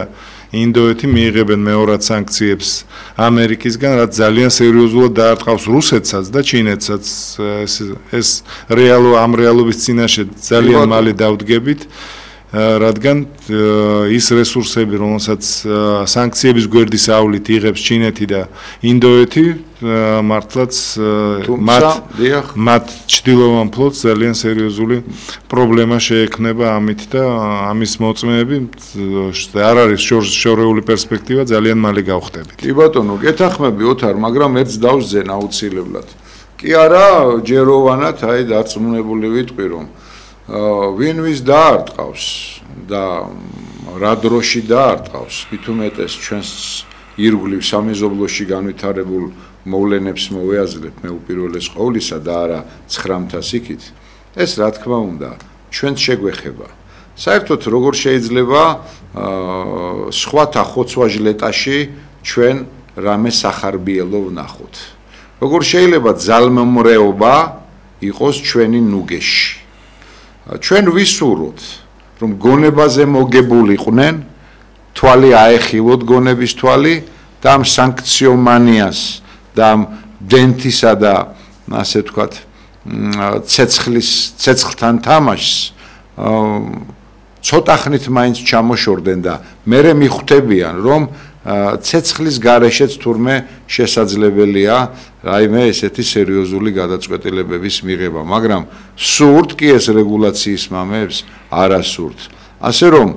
ინდოეთი მიიღებენ მეორად სანქციებს ამერიკისგან რაც ძალიან სერიოზულად დაარტყავს რუსეთსაც და ჩინეთსაც ეს ამ რეალობის წინაშე ძალიან მალე დავდგებით რადგან ის რესურსები რომელსაც სანქციების გვერდის ავლით იღებს ჩინეთი და ინდოეთი მართლაც მათ ჩრდილოვან ფლოტს ძალიან სერიოზული პრობლემა შეექმნება ამით და ამის მოწმეები არ არის შორეული პერსპექტივა ძალიან მალე გავხდებით. კი ბატონო, გეთანხმები ოთარ, მაგრამ ერთს დავსძენ აუცილებლად. კი არა, ჯეროვანად აი დარწმუნებული ვიტყვი რომ ვინ ვის დაარტყავს და რა დროში დაარტყავს მით უმეტეს ჩვენს ირგვლივ სამეზობლოში განვითარებულ მოვლენებს მოვეაზრებ მე უპირველეს ყოვლისა და არა 900-ას იქით ეს რა თქმა უნდა ჩვენც შეგვეხება საერთოდ როგორ შეიძლება სხვათა ხოცვა-ჟლეტაში ჩვენ რამე სახარბიელო ვნახოთ როგორ შეიძლება ძალმომრეობა იყოს ჩვენი ნუგეში ჩვენ ვისურვოთ რომ გონებაზე მოგებულიყვნენ თვალი აეხილოთ გონების თვალი და ამ სანქციომანიას და ამ დენთისა და ასე ვთქვათ ცეცხლთან თამაშს ცოტა ხნით მაინც ჩამოშორდნენ და მერე მიხვდებიან რომ ცეცხლის გარეშეც თურმე შესაძლებელია რაიმე ესეთი სერიოზული გადაწყვეტილებების მიღება, მაგრამ სურთ კი ეს რეგულაციის მამებს არა სურთ. ასე რომ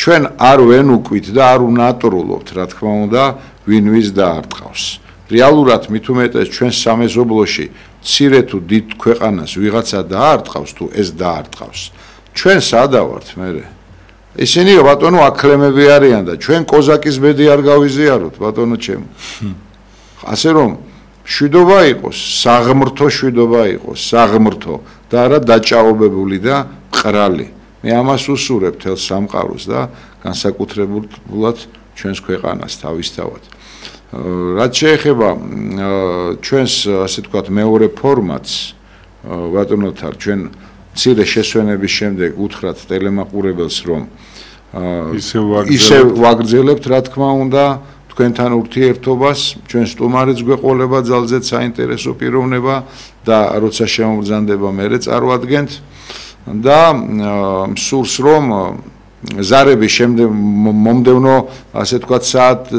ჩვენ არ ვენ უკვით და არ უნატრულობთ, რა თქმა უნდა, ვინ ვის დაარტყავს. რეალურად მით უმეტეს ჩვენ სამეზობლოში მცირე თუ დიდ ქვეყანას ვიღაცა დაარტყავს თუ ეს დაარტყავს. ჩვენ სადავართ მერე ისინი ბატონო აკლემები არიან და ჩვენ კოზაკის ბედი არ გავიზიაროთ ბატონო ჩემო. ასე რომ შვიდობა იყოს, საღმრთო შვიდობა იყოს, საღმრთო და არა დაჭაობებული და მყრალი. მე ამას უსურებ თელ სამყაროს და განსაკუთრებულად ჩვენს ქვეყანას თავისთავად. რაც შეეხება ჩვენს ასე ვთქვათ მეორე ფორმატს, ბატონოთარ, ჩვენ მცირე შესვენების შემდეგ უთხრათ ტელემაყურებელს, რომ ისე ვაგრძელებთ, რა თქმა უნდა, თქვენთან ურთიერთობას, ჩვენ სტუმარიც გვეყოლება ძალზედ საინტერესო პიროვნება და როცა შემოგზანდება მერე წარვადგენთ და მსურს რომ ზარების შემდეგ მომდევნო ასე თქვათ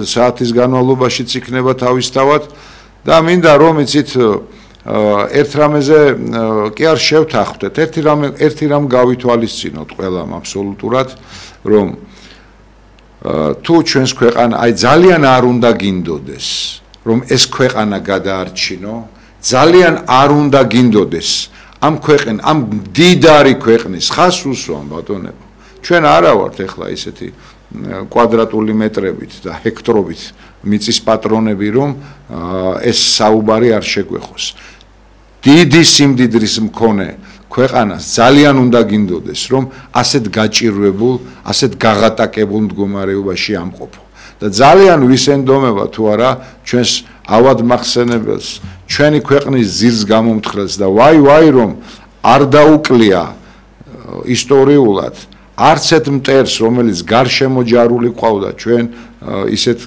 საათის განმავლობაშიც იქნება თავისთავად და მინდა რომ იცით ერთ რამეზე კი არ შევთანხმდეთ, ერთი რამ გავითვალისწინოთ ყველამ აბსოლუტურად, რომ თუ ჩვენს ქვეყანა აი ძალიან არ უნდა გინდოდეს, რომ ეს ქვეყანა გადაარჩინო, ძალიან არ უნდა გინდოდეს ამ მდიდარი ქვეყნის ხას უსვამ ბატონებო. ჩვენ არა ვართ ეხლა ისეთი კვადრატული მეტრებით და ჰექტრობით მიწის პატრონები, რომ ეს საუბარი არ შეგვეხოს. დიდი სიმდიდრის მქონე ქვეყანას ძალიან უნდა გინდოდეს, რომ ასეთ გაჭირვებულ, ასეთ გაღატაკებულ მდგომარეობაში ამყოფო. და ძალიან ვისენდომება თუ არა ჩვენს ავადმახსენებელს, ჩვენი ქვეყნის ძირს გამომთხრელს და ვაი რომ არ დაუკლია ისტორიულად არც ერთ მტერს, რომელიც გარშემო ჯარული ყავდა ჩვენ ისეთ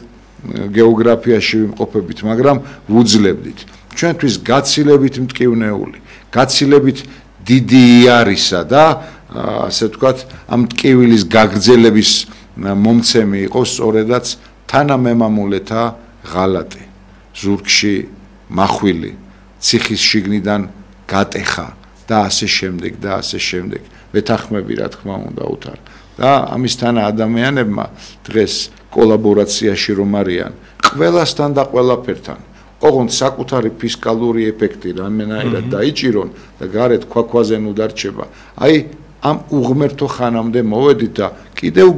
გეოგრაფიაში ვიმყოფებით, მაგრამ ვუძლებდით. ჩვენთვის გაცილებით მტკივნეული, გაცილებით დიდი იარისა და ასე ვთქვათ, ამ მტკივილის გაგრძელების მომცემი იყო სწორედაც თანამემამულეთა ღალატი, ზურგში მახვილი, ციხის შიგნიდან გატეხა და ასე შემდეგ და ასე შემდეგ. ვეთანხმები რა თქმა უნდა უთარ და ამისთანა ადამიანებმა დღეს კოლაბორაციაში რომ არიან ყველასთან და ყველაფერთან ოღონდ საკუთარი ფისკალური ეფექტი რამენაირად დაიჭირონ და გარეთ ქვაქვაზე ნუ დარჩება. აი ამ უღმერთო ხანამდე მოვედით და კიდევ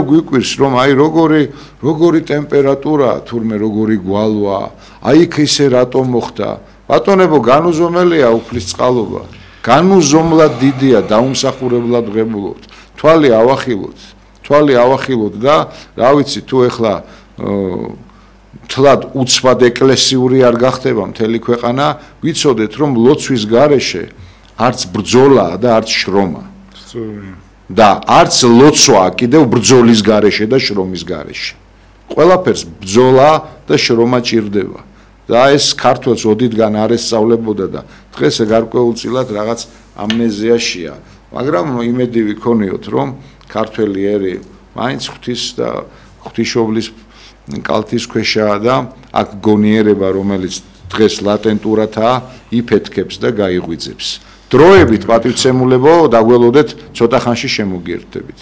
გვიკვირს რომ აი როგორი ტემპერატურა თურმე როგორი გვალვა, აი იქ ისე რატომ მოხდა. ბატონებო, განუზომელია უფლის წყალობა. განუზომლად დიდია, დაუმსახურებლად ღებულობთ. თვალი ავახილოთ და რა ვიცი თუ ეხლა თლად უცბად ეკლესიური არ გახდება მთელი ქვეყანა, ვიცოდეთ რომ ლოცვის გარეშე არც ბრძოლაა და არც შრომა. და არც ლოცვა კიდევ ბრძოლის გარეშე და შრომის გარეშე. ყველაფერს ბრძოლა და შრომა ჭირდება. და ეს ქართველს ოდითგან არ ესწავლებოდა და დღეს გარკვეულწილად რაღაც ამნეზიაშია, მაგრამ იმედი ვიქონიოთ რომ ქართველი ერი მაინც ღვთის და ღვთისმშობლის კალთის ქვეშაა და აქ გონიერება რომელიც დღეს ლატენტურადაა იფეთქებს და გაიღვიძებს. დროებით პატივცემულებო დაგველოდეთ ცოტა ხანში შემოგიერთდებით.